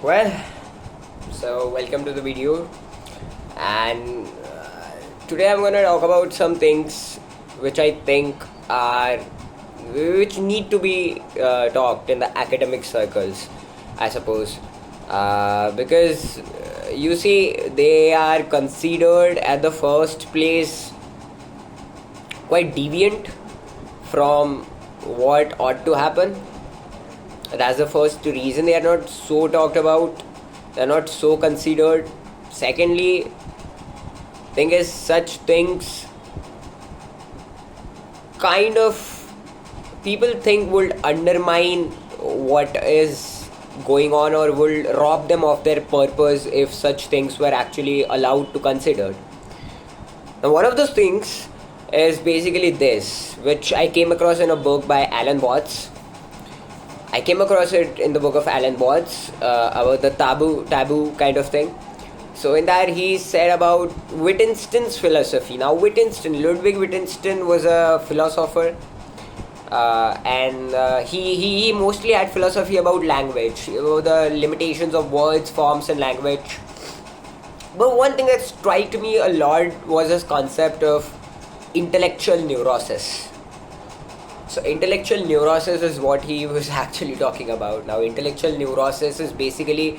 Well, welcome to the video, and today I'm gonna talk about some things which I think are which need to be talked in the academic circles, I suppose, because you see they are considered at the first place quite deviant from what ought to happen. That's the first reason they are not so talked about. They are not so considered. Secondly, thing is such things kind of people think would undermine what is going on or will rob them of their purpose if such things were actually allowed to consider. Now, one of those things is basically this, which I came across in a book by Alan Watts. I came across it in the book of Alan Watts about the taboo kind of thing. So in that he said about Wittgenstein's philosophy. Now Ludwig Wittgenstein was a philosopher, and he mostly had philosophy about language, about the limitations of words, forms, and language. But one thing that struck me a lot was his concept of intellectual neurosis. So intellectual neurosis is what he was actually talking about. Now intellectual neurosis is basically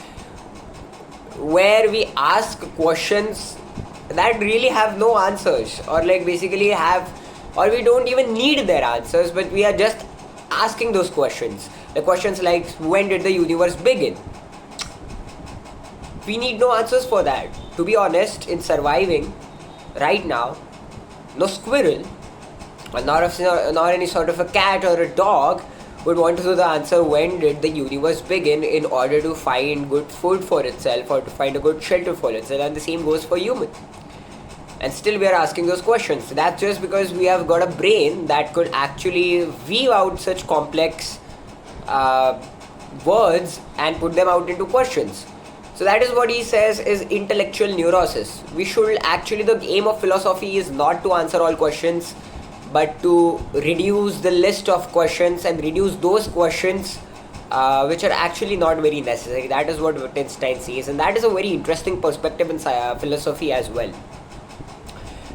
where we ask questions that really have no answers, or like basically have, or we don't even need their answers, but we are just asking those questions. The questions like, when did the universe begin? We need no answers for that. To be honest, in surviving right now, no squirrel, or not any sort of a cat or a dog would want to know the answer when did the universe begin in order to find good food for itself or to find a good shelter for itself, and the same goes for humans. And still we are asking those questions. That's just because we have got a brain that could actually weave out such complex words and put them out into questions. So that is what he says is intellectual neurosis. We should actually, the aim of philosophy is not to answer all questions, but to reduce the list of questions and reduce those questions which are actually not very necessary. That is what Wittgenstein says, and that is a very interesting perspective in philosophy as well.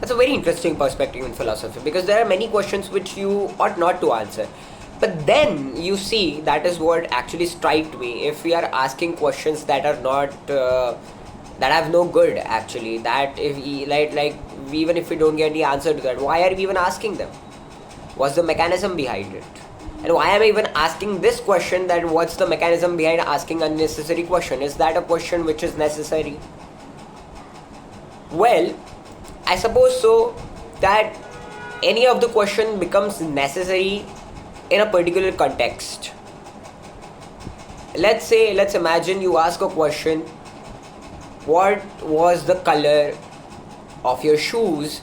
That's a very interesting perspective in philosophy, because there are many questions which you ought not to answer. But then you see, that is what actually struck me. If we are asking questions that are not that have no good, actually, that if we, even if we don't get the answer to that, why are we even asking them? What's the mechanism behind it? And why am I even asking this question, that what's the mechanism behind asking unnecessary question? Is that a question which is necessary? Well, I suppose so, that any of the question becomes necessary in a particular context. Let's imagine you ask a question, what was the color of your shoes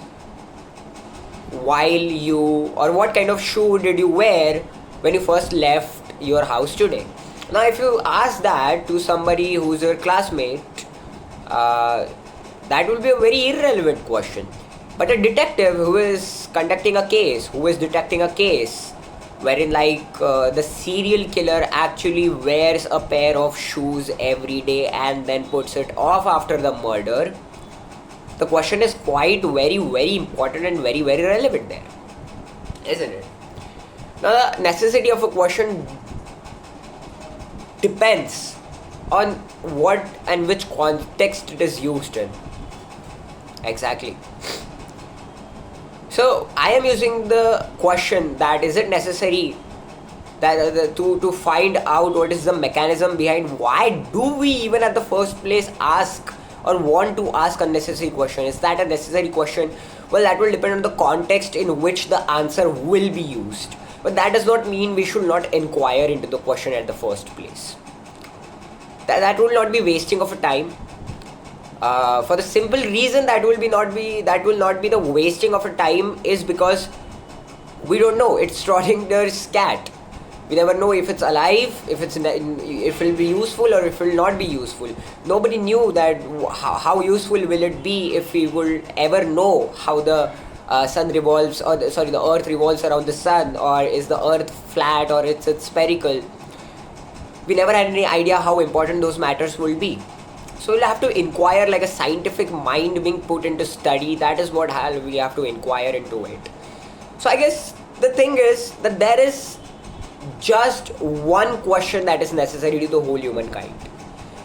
or what kind of shoe did you wear when you first left your house today? Now if you ask that to somebody who's your classmate, that will be a very irrelevant question. But a detective who is detecting a case wherein the serial killer actually wears a pair of shoes every day and then puts it off after the murder, the question is quite very, very important and very, very relevant there, isn't it? Now the necessity of a question depends on what and which context it is used in. Exactly. So I am using the question that is it necessary that to find out what is the mechanism behind why do we even at the first place ask or want to ask unnecessary question. Is that a necessary question? Well, that will depend on the context in which the answer will be used. But that does not mean we should not inquire into the question at the first place. That will not be wasting of a time. For the simple reason that will not be the wasting of a time is because we don't know. It's Schrodinger's cat. We never know if it's alive, if it will be useful or if it will not be useful. Nobody knew that how useful will it be if we will ever know how the sun revolves, or the earth revolves around the sun, or is the earth flat or it's spherical. we never had any idea how important those matters will be. So we'll have to inquire like a scientific mind being put into study. That is what we have to inquire into it. So I guess the thing is that there is just one question that is necessary to the whole humankind.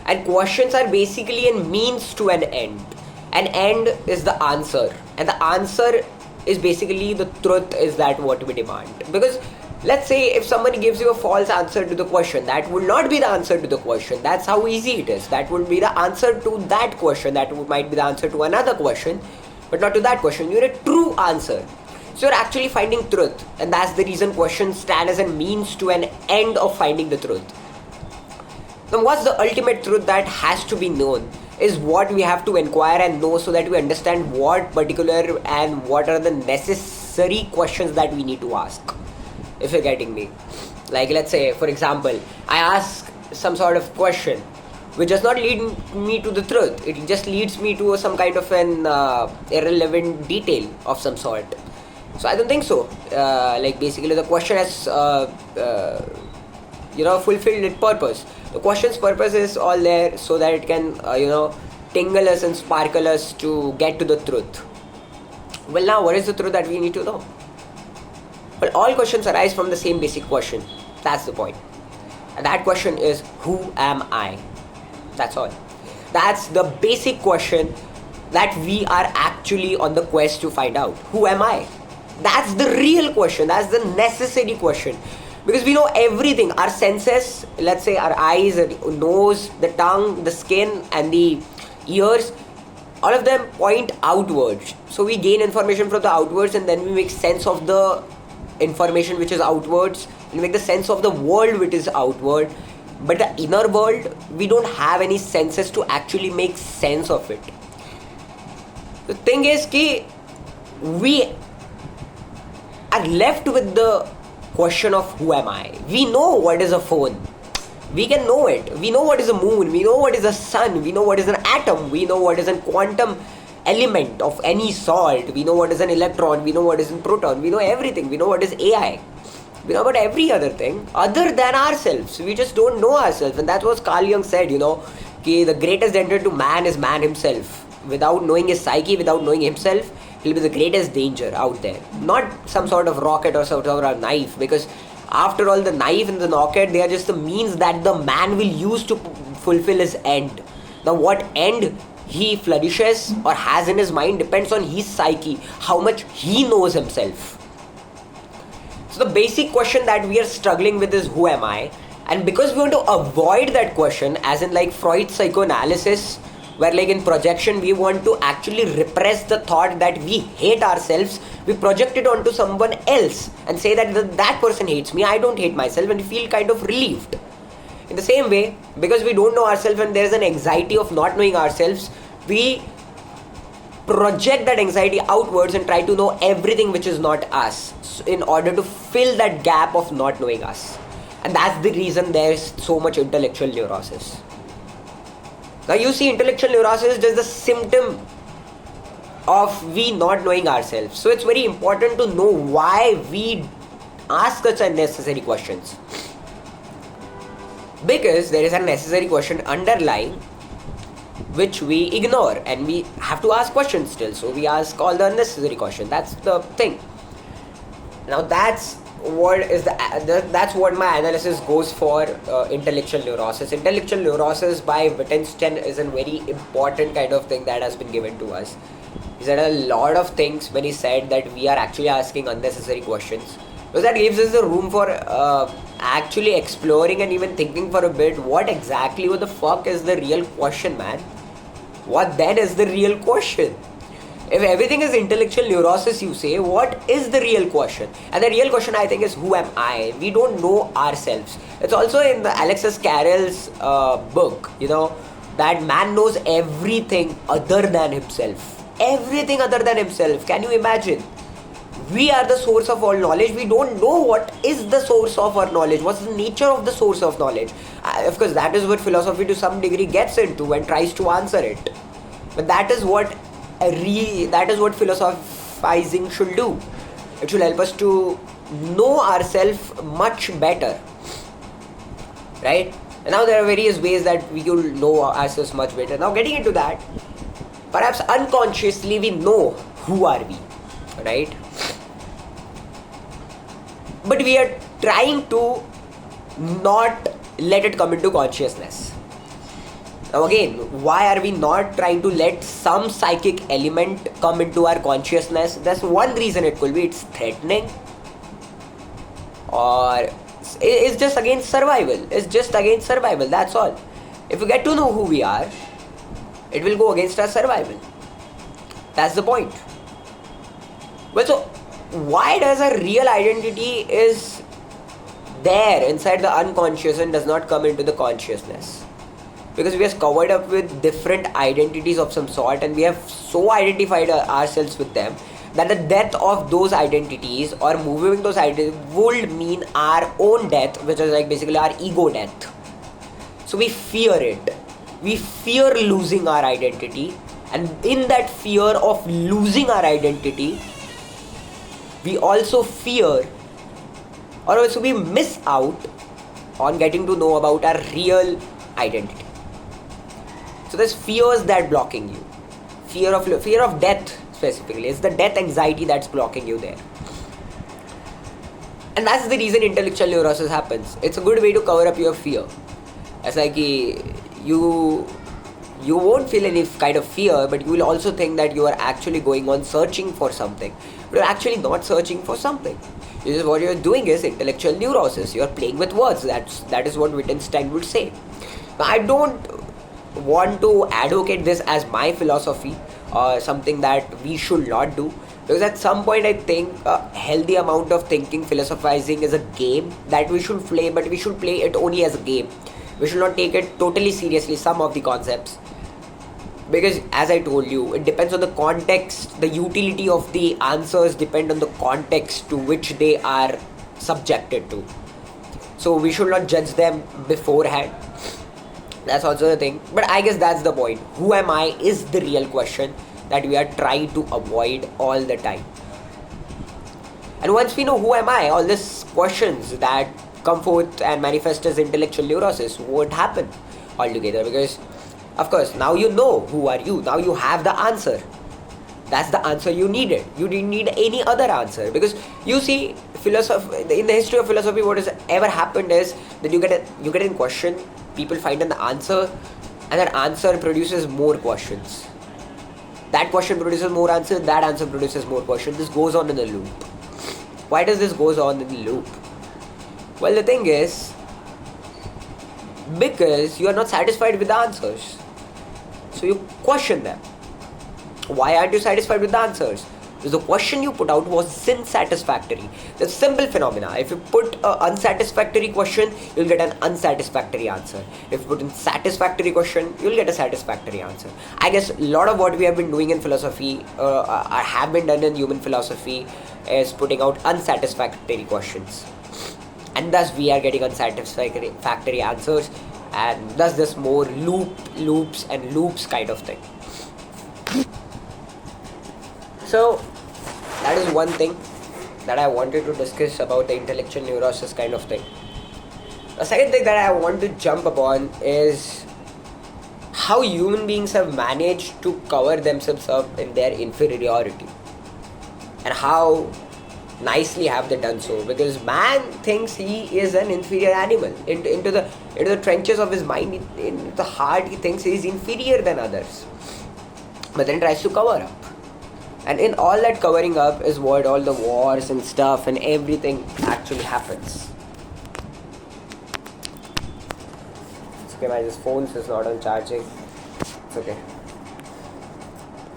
And questions are basically a means to an end. An end is the answer. And the answer is basically the truth, is that what we demand. Because let's say if somebody gives you a false answer to the question, that would not be the answer to the question. That's how easy it is. That would be the answer to that question. That might be the answer to another question, but not to that question. You need a true answer. So you're actually finding truth. And that's the reason questions stand as a means to an end of finding the truth. Now what's the ultimate truth that has to be known is what we have to inquire and know, so that we understand what particular and what are the necessary questions that we need to ask. If you're getting me. Like let's say, for example, I ask some sort of question which does not lead me to the truth. It just leads me to some kind of an irrelevant detail of some sort. So I don't think so. Like basically the question has fulfilled its purpose. The question's purpose is all there so that it can tingle us and sparkle us to get to the truth. Well, now what is the truth that we need to know? Well, all questions arise from the same basic question. That's the point. And that question is, who am I? That's all. That's the basic question that we are actually on the quest to find out. Who am I? That's the real question. That's the necessary question. Because we know everything. Our senses, let's say our eyes, the nose, the tongue, the skin and the ears, all of them point outwards. So we gain information from the outwards, and then we make sense of the information which is outwards, and make the sense of the world which is outward. But the inner world, we don't have any senses to actually make sense of it. The thing is that we are left with the question of who am I. We know what is a phone. We can know it. We know what is a moon. We know what is a sun. We know what is an atom. We know what is a quantum element of any sort. We know what is an electron. We know what is a proton. We know everything. We know what is AI. We know about every other thing other than ourselves. We just don't know ourselves. And that's what Carl Jung said, the greatest danger to man is man himself. Without knowing his psyche, without knowing himself, he'll be the greatest danger out there. Not some sort of rocket or some sort of knife, because after all, the knife and the rocket, they are just the means that the man will use to fulfill his end. Now what end he flourishes or has in his mind depends on his psyche, how much he knows himself. So the basic question that we are struggling with is, who am I? And because we want to avoid that question, as in like Freud's psychoanalysis, where like in projection we want to actually repress the thought that we hate ourselves, we project it onto someone else and say that that person hates me, I don't hate myself, and we feel kind of relieved. In the same way, because we don't know ourselves and there's an anxiety of not knowing ourselves, we project that anxiety outwards and try to know everything which is not us in order to fill that gap of not knowing us. And that's the reason there's so much intellectual neurosis. Now you see, intellectual neurosis is just the symptom of we not knowing ourselves. So it's very important to know why we ask such unnecessary questions. Because there is a necessary question underlying which we ignore, and we have to ask questions still. So we ask all the unnecessary questions. That's the thing. Now that's what my analysis goes for intellectual neurosis. Intellectual neurosis by Wittgenstein is a very important kind of thing that has been given to us. He said a lot of things when he said that we are actually asking unnecessary questions. Because that gives us the room for actually exploring and even thinking for a bit, what the fuck is the real question, man? What then is the real question? If everything is intellectual neurosis, you say, what is the real question? And the real question, I think, is, who am I? We don't know ourselves. It's also in the Alexis Carrel's book, that man knows everything other than himself. Everything other than himself. Can you imagine? We are the source of all knowledge. We don't know what is the source of our knowledge. What's the nature of the source of knowledge? Of course, that is what philosophy to some degree gets into and tries to answer it. But that is what philosophizing should do. It should help us to know ourselves much better, right? And now there are various ways that we will know ourselves much better. Now getting into that, perhaps unconsciously we know who are we, right? But we are trying to not let it come into consciousness. Now again, why are we not trying to let some psychic element come into our consciousness? That's one reason it could be. It's threatening, or it's just against survival. It's just against survival, that's all. If we get to know who we are, it will go against our survival. That's the point. Well, so why does a real identity is there inside the unconscious and does not come into the consciousness? Because we are covered up with different identities of some sort, and we have so identified ourselves with them that the death of those identities or moving those identities would mean our own death, which is like basically our ego death. So we fear it. We fear losing our identity, and in that fear of losing our identity, we also fear, or also we miss out on getting to know about our real identity. So there's fears that blocking you. Fear of death specifically. It's the death anxiety that's blocking you there. And that's the reason intellectual neurosis happens. It's a good way to cover up your fear. It's like you won't feel any kind of fear, but you will also think that you are actually going on searching for something. But you're actually not searching for something. What you're doing is intellectual neurosis. You're playing with words. That is what Wittgenstein would say. Now, I don't want to advocate this as my philosophy or something that we should not do, because at some point I think a healthy amount of thinking, philosophizing is a game that we should play, but we should play it only as a game. We should not take it totally seriously, some of the concepts, because as I told you, it depends on the context. The utility of the answers depend on the context to which they are subjected to. So we should not judge them beforehand. That's also the thing. But I guess that's the point. Who am I is the real question that we are trying to avoid all the time. And once we know who am I, all these questions that come forth and manifest as intellectual neurosis won't happen altogether, because of course now you know who are you. Now you have the answer. That's the answer you needed. You didn't need any other answer, because you see, in the history of philosophy, what has ever happened is that you get a question, people find an answer, and that answer produces more questions. That question produces more answers, that answer produces more questions. This goes on in a loop. Why does this goes on in a loop? Well, the thing is, because you are not satisfied with the answers. So you question them. Why aren't you satisfied with the answers? Because the question you put out was unsatisfactory. That's simple phenomena. If you put an unsatisfactory question, you'll get an unsatisfactory answer. If you put in satisfactory question, you'll get a satisfactory answer. I guess a lot of what we have been doing in philosophy, have been done in human philosophy, is putting out unsatisfactory questions. And thus we are getting unsatisfactory answers, and thus this more loops kind of thing. So that is one thing that I wanted to discuss about the intellectual neurosis kind of thing. The second thing that I want to jump upon is how human beings have managed to cover themselves up in their inferiority, and how nicely have they done so, because man thinks he is an inferior animal. Into the trenches of his mind, in the heart, he thinks he is inferior than others, but then tries to cover up. And in all that covering up is what all the wars and stuff and everything actually happens. It's okay, my phone is not on charging. It's okay.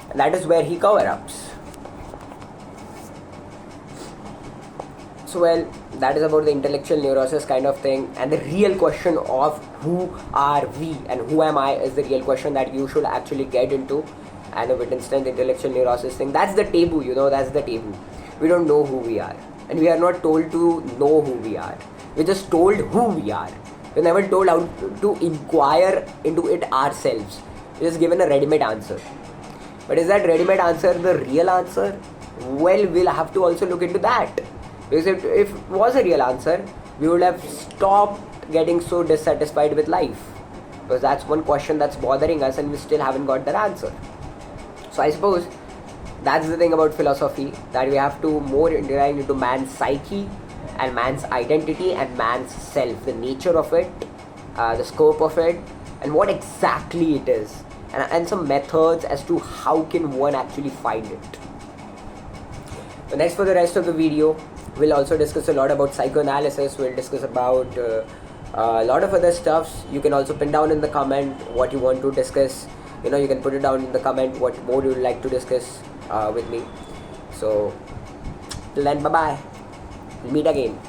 And that is where he cover-ups. So well, that is about the intellectual neurosis kind of thing, and the real question of who are we and who am I is the real question that you should actually get into. And the Wittgenstein intellectual neurosis thing, that's the taboo, that's the taboo. We don't know who we are, and we are not told to know who we are. We're just told who we are. We're never told how to inquire into it ourselves. We're just given a ready-made answer. But is that ready-made answer the real answer? Well, we'll have to also look into that. Because if it was a real answer, we would have stopped getting so dissatisfied with life? Because that's one question that's bothering us and we still haven't got that answer. So I suppose that's the thing about philosophy, that we have to more dive into man's psyche and man's identity and man's self, the nature of it, the scope of it, and what exactly it is, and some methods as to how can one actually find it. So next, for the rest of the video, we'll also discuss a lot about psychoanalysis. We'll discuss about a lot of other stuffs. You can also pin down in the comment what you want to discuss. You can put it down in the comment what more you would like to discuss with me. So till then, bye bye. We'll meet again.